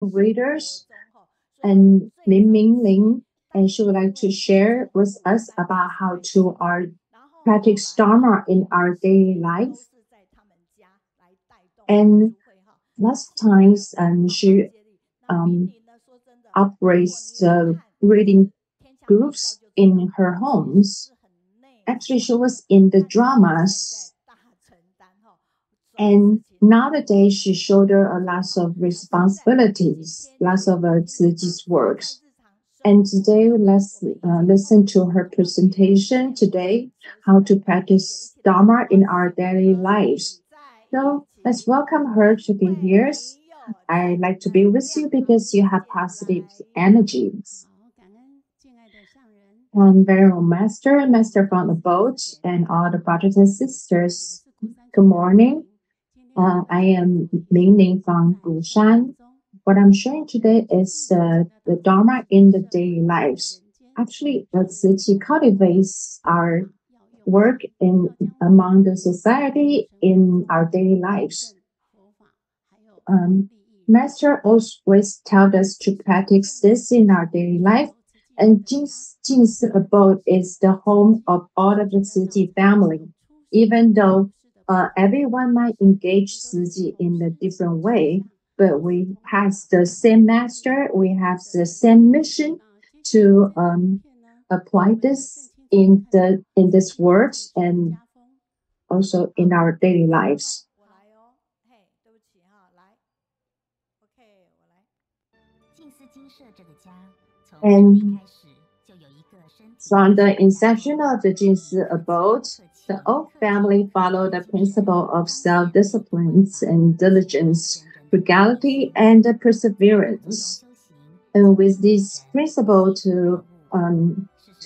readers and Mingling, and she would like to share with us about how to practice Dharma in our daily life. And last times, she um, operates the reading groups in her homes. Actually, she was in the dramas, and nowadays she shouldered a lot of responsibilities, lots of Ziji's works. And today, let's listen to her presentation today, how to practice Dharma in our daily lives. So let's welcome her to be here. I like to be with you because you have positive energies. And Venerable Master, Master from the boat, and all the brothers and sisters. Good morning. I am Mingling from Busan. What I'm sharing today is the Dharma in the daily lives. Actually, the Tzu Chi cultivates our work in among the society in our daily lives. Master always tells us to practice this in our daily life. And Jin's abode is the home of all of the Tzu Chi family. Even though everyone might engage Tzu Chi in a different way, but we have the same master, we have the same mission to apply this in this world and also in our daily lives. And from the inception of the Jinsi abode, the old family followed the principle of self-discipline and diligence, frugality, and perseverance. And with this principle to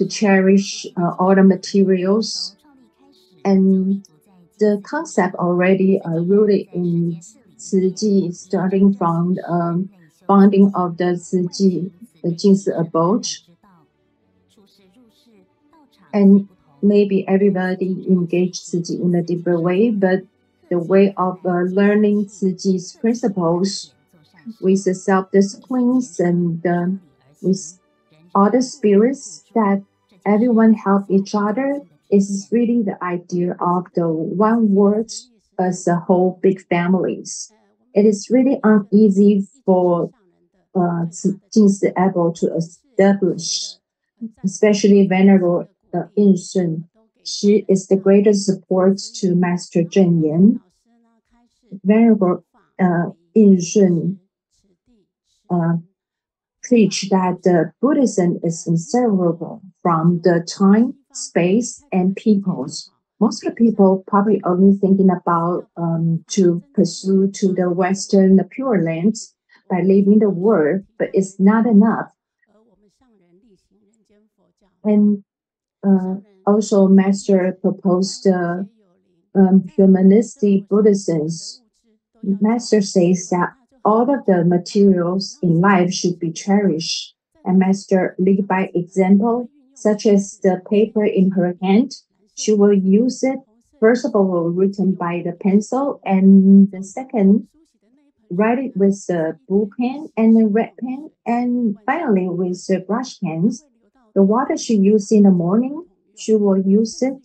cherish all the materials, and the concept already rooted in Tzu Chi, starting from the founding of the Tzu Chi, the Jinsi abode. And maybe everybody engaged Tzu Chi in a different way, but the way of learning Tzu Chi's principles with the self-disciplines and with all the spirits that everyone help each other is really the idea of the one word as a whole big families. It is really uneasy for Jinsi able to establish, especially Venerable Yin Shun. She is the greatest support to Master Zheng Yan. Venerable Yin Shun preach that Buddhism is inseparable from the time, space, and peoples. Most of the people probably only thinking about to pursue to the Western the Pure Land by leaving the world, but it's not enough. And also, Master proposed humanistic Buddhism. Master says that all of the materials in life should be cherished, and Master lead by example, such as the paper in her hand. She will use it, first of all, written by the pencil, and the second, write it with the blue pen and the red pen, and finally with the brush pens. The water she used in the morning, she will use it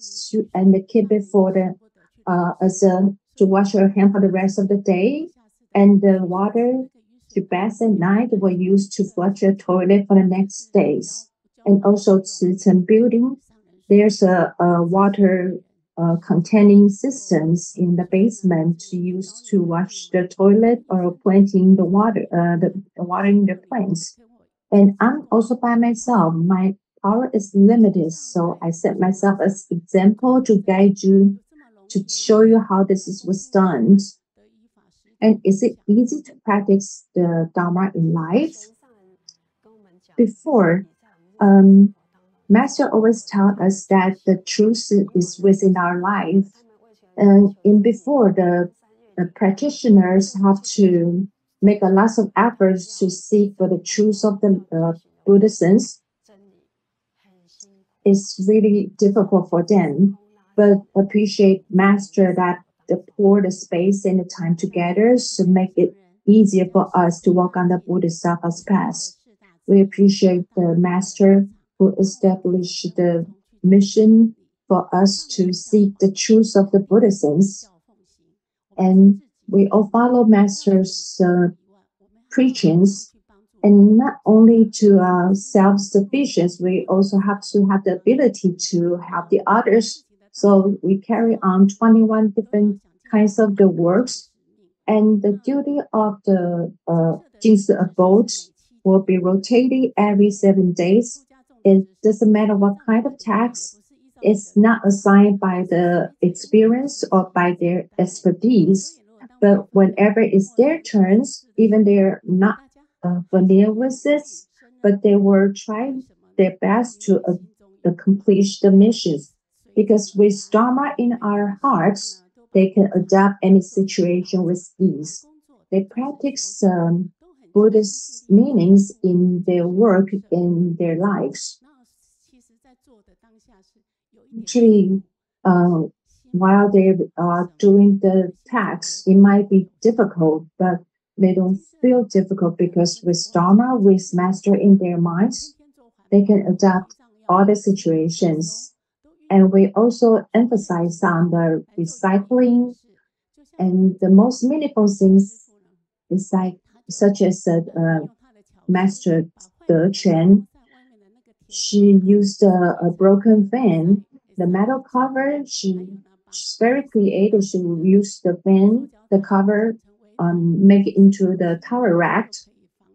and keep it for the to wash her hand for the rest of the day. And the water to bath at night will use to flush the toilet for the next days. And also Tzu building, there's a water containing systems in the basement to use to wash the toilet or planting the water, the watering the plants. And I'm also by myself. My power is limited, so I set myself as example to guide you, to show you how was done. And is it easy to practice the Dharma in life? Before, Master always taught us that the truth is within our life. And before, the practitioners have to make a lot of efforts to seek for the truth of the Buddhism. It's really difficult for them, but appreciate Master that they pour the space and the time together to make it easier for us to walk on the Bodhisattva's path. We appreciate the master who established the mission for us to seek the truth of the Buddhisms. And we all follow master's preachings, and not only to self-sufficiency, we also have to have the ability to help the others. So we carry on 21 different kinds of the works, and the duty of the Jingsi abode will be rotating every 7 days. It doesn't matter what kind of task. It's not assigned by the experience or by their expertise, but whenever it's their turns, even they're not familiar with this, but they will try their best to accomplish the missions. Because with Dharma in our hearts, they can adapt any situation with ease. They practice Buddhist meanings in their work, in their lives. Actually, while they are doing the tasks, it might be difficult, but they don't feel difficult because with Dharma, with master in their minds, they can adapt all the situations. And we also emphasize on the recycling, and the most meaningful things is like such as Master De Quan. She used a broken fan, the metal cover. She's very creative. She used the fan, the cover, make it into the tower rack,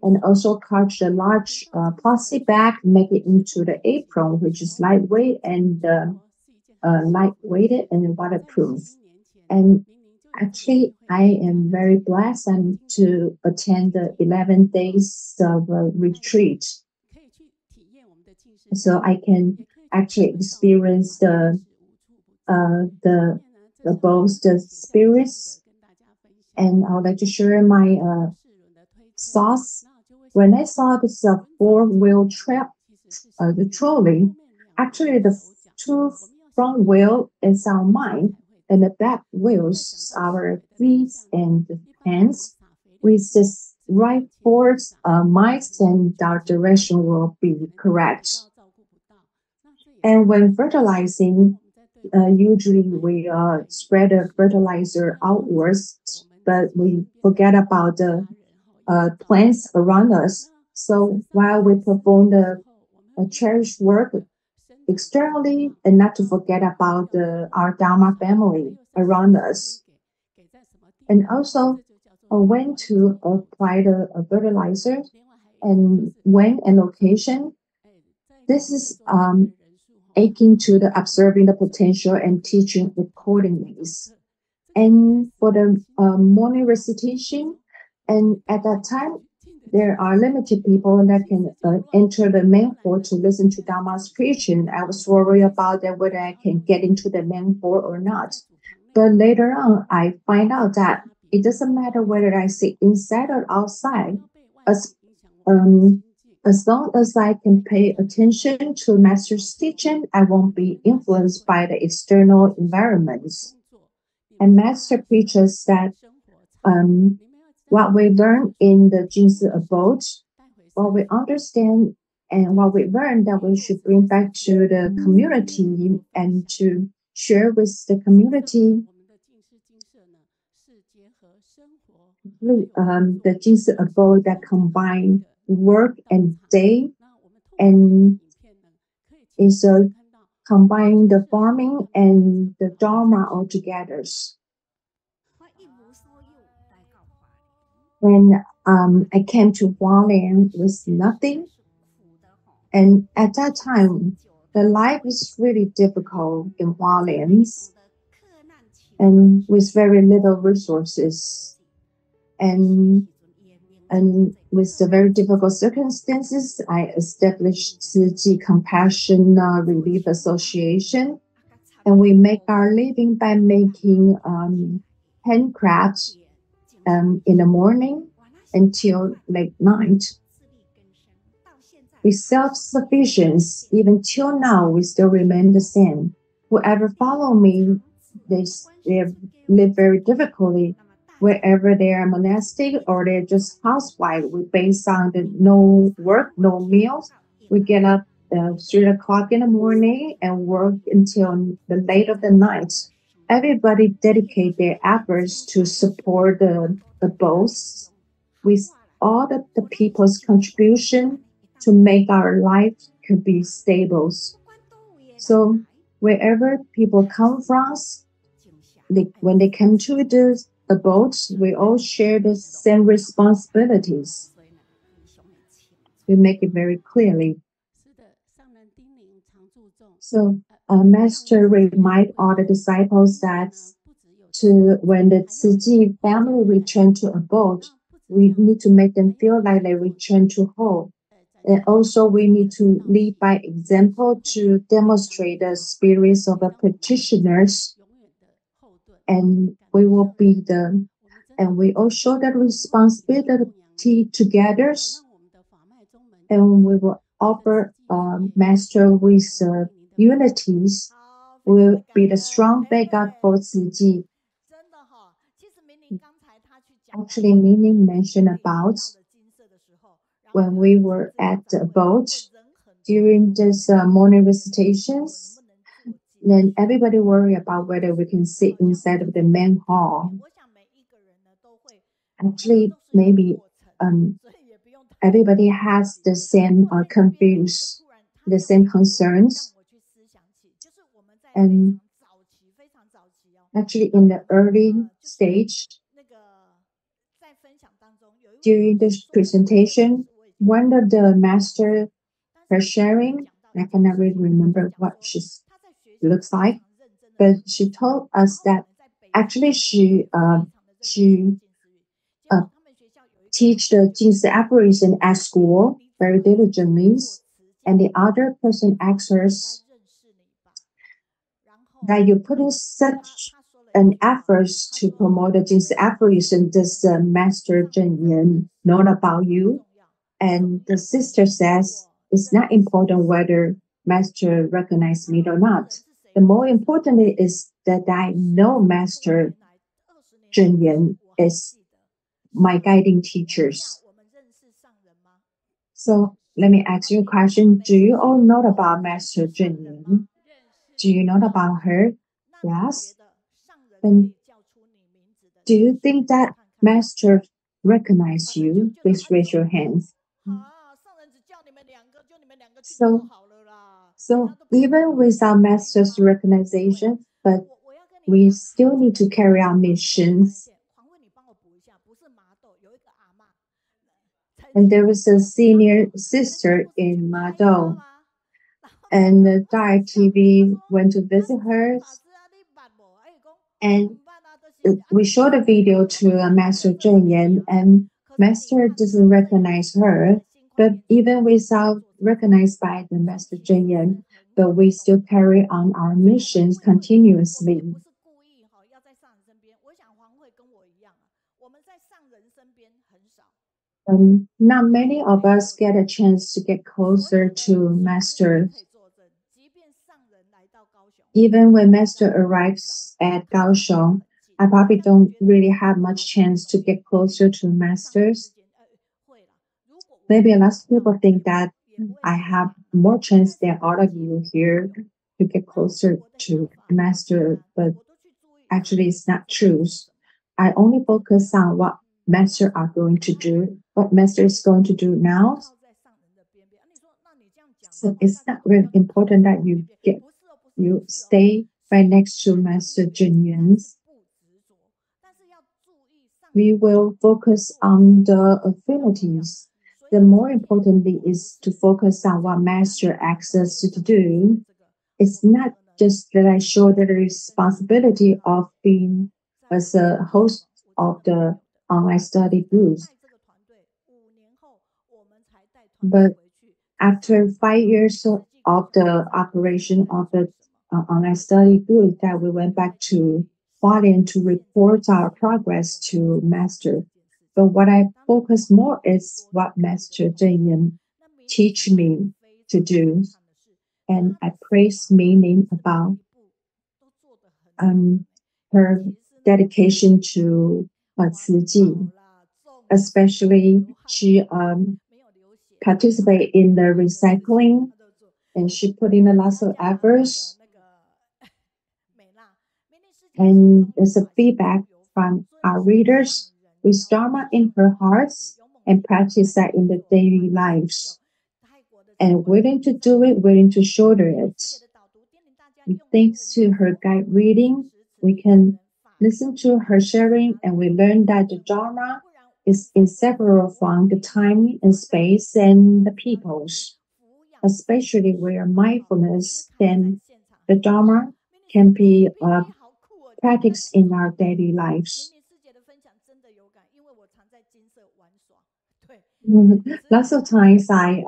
and also cut the large plastic bag, make it into the apron, which is lightweight and lightweighted and waterproof. And actually, I am very blessed to attend the 11 days of retreat. So I can actually experience both the spirits, and I would like to share my thoughts. When I saw this four-wheel the trolley, actually the two front wheel is our mind, and the back wheels our feet and hands. With this right force, minds and our direction will be correct. And when fertilizing, usually we spread the fertilizer outwards, but we forget about the plants around us. So while we perform the cherished work externally, and not to forget about our Dharma family around us. And also when to apply the fertilizer, and when and location. This is akin to the observing the potential and teaching accordingly. And for the morning recitation, and at that time, there are limited people that can enter the main hall to listen to Dharma's preaching. I was worried about that whether I can get into the main hall or not. But later on, I find out that it doesn't matter whether I sit inside or outside, as long as I can pay attention to Master's teaching, I won't be influenced by the external environments. And Master preaches that what we learn in the Jingsi abode, what we understand and what we learn, that we should bring back to the community and to share with the community. The Jingsi abode that combine work and day, and is combining the farming and the Dharma all together. When I came to Hualien with nothing, and at that time, the life is really difficult in Hualien, and with very little resources, and with the very difficult circumstances, I established the Compassion Relief Association, and we make our living by making handcrafts in the morning until late night. With self-sufficiency, even till now, we still remain the same. Whoever follow me, they live very difficultly. wherever they are monastic or they're just housewife, we based on the no work, no meals. We get up 3 o'clock in the morning and work until the late of the night. Everybody dedicate their efforts to support the boss with all the people's contribution to make our life could be stable. So wherever people come from, when they come to the boat, we all share the same responsibilities. We make it very clearly. So, Master remind all the disciples that when the Tzu family return to a boat, we need to make them feel like they return to home. And also, we need to lead by example to demonstrate the spirits of the practitioners. And we will be and we all show that responsibility together. And we will offer Master with unities, will be the strong backup for Tzu. Actually, Mingling mentioned about when we were at the boat during this morning recitations, then everybody worry about whether we can sit inside of the main hall. Actually, maybe everybody has the same confused, the same concerns. And actually, in the early stage, during this presentation, one of the master her sharing, I cannot really remember what she looks like, but she told us that actually she teach the Jingzi apparition at school very diligently, and the other person asks her that you put in such an effort to promote the Jingzi apparition. Does Master Zhen Yan know about you? And the sister says it's not important whether Master recognizes me or not. The more important is that I know Master Zhen Yan is my guiding teachers. So let me ask you a question. Do you all know about Master Zhen Yan? Do you know about her? Yes. And do you think that Master recognize you? Please raise your hands. So even without Master's recognition, but we still need to carry out missions. And there was a senior sister in Mado, and the Dai TV went to visit her, and we showed a video to Master Zhen Yan, and Master doesn't recognize her, but even without recognized by the Master Zhen Yan, but we still carry on our missions continuously. Not many of us get a chance to get closer to Master. Even when Master arrives at Kaohsiung, I probably don't really have much chance to get closer to Masters. Maybe a lot of people think that I have more chance than all of you here to get closer to Master, but actually it's not true. I only focus on what Master are going to do, what Master is going to do now. So it's not really important that you stay right next to Master Zhen Yan. We will focus on the affinities. The more importantly is to focus on what Master asks us to do. It's not just that I show the responsibility of being as a host of the online study groups. But after 5 years of the operation of the online study group, that we went back to Hualien to report our progress to Master. But what I focus more is what Master Zhen Yan teach me to do. And I praise Mingling about her dedication to 慈济. Especially, she participated in the recycling and she put in a lot of efforts. And there's a feedback from our readers with Dharma in her hearts and practice that in the daily lives. And willing to do it, willing to shoulder it. And thanks to her guide reading, we can listen to her sharing and we learn that the Dharma is inseparable from the time and space and the peoples. Especially where mindfulness, then the Dharma can be practiced in our daily lives. Lots of times I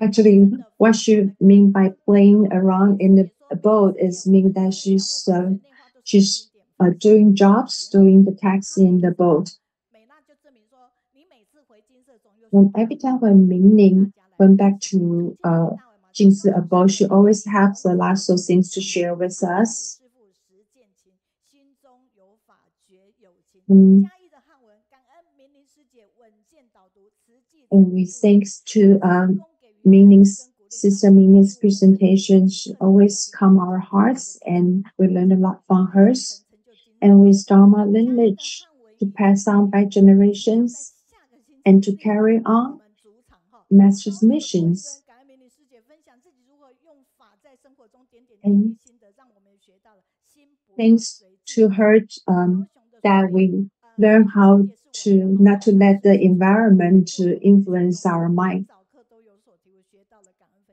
actually what she mean by playing around in the boat is mean that she's doing jobs, doing the taxi in the boat. And every time when Mingling went back to Jingsi abode, she always has a lot of things to share with us. And we thanks to Mingling's Sister Mingling's presentation. She always calm our hearts and we learn a lot from hers. And with Dharma lineage to pass on by generations and to carry on Master's missions. And thanks to her that we learn how to not to let the environment to influence our mind.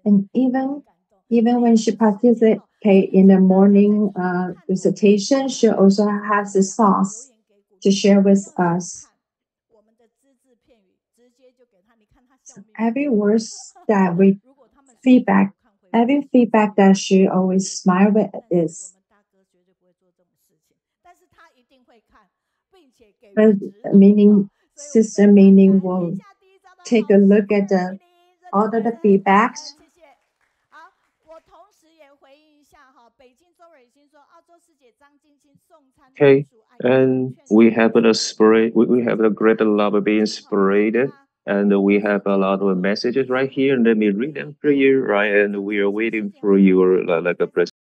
And even when she participates in the morning recitation, she also has the thoughts to share with us. So every words that we feedback, every feedback that she always smile with is. Meaning, Sister Meaning will take a look at all of the feedbacks. Okay, and we have a spirit. We have a great love of being inspired, and we have a lot of messages right here. Let me read them for you, right? And we are waiting for your like a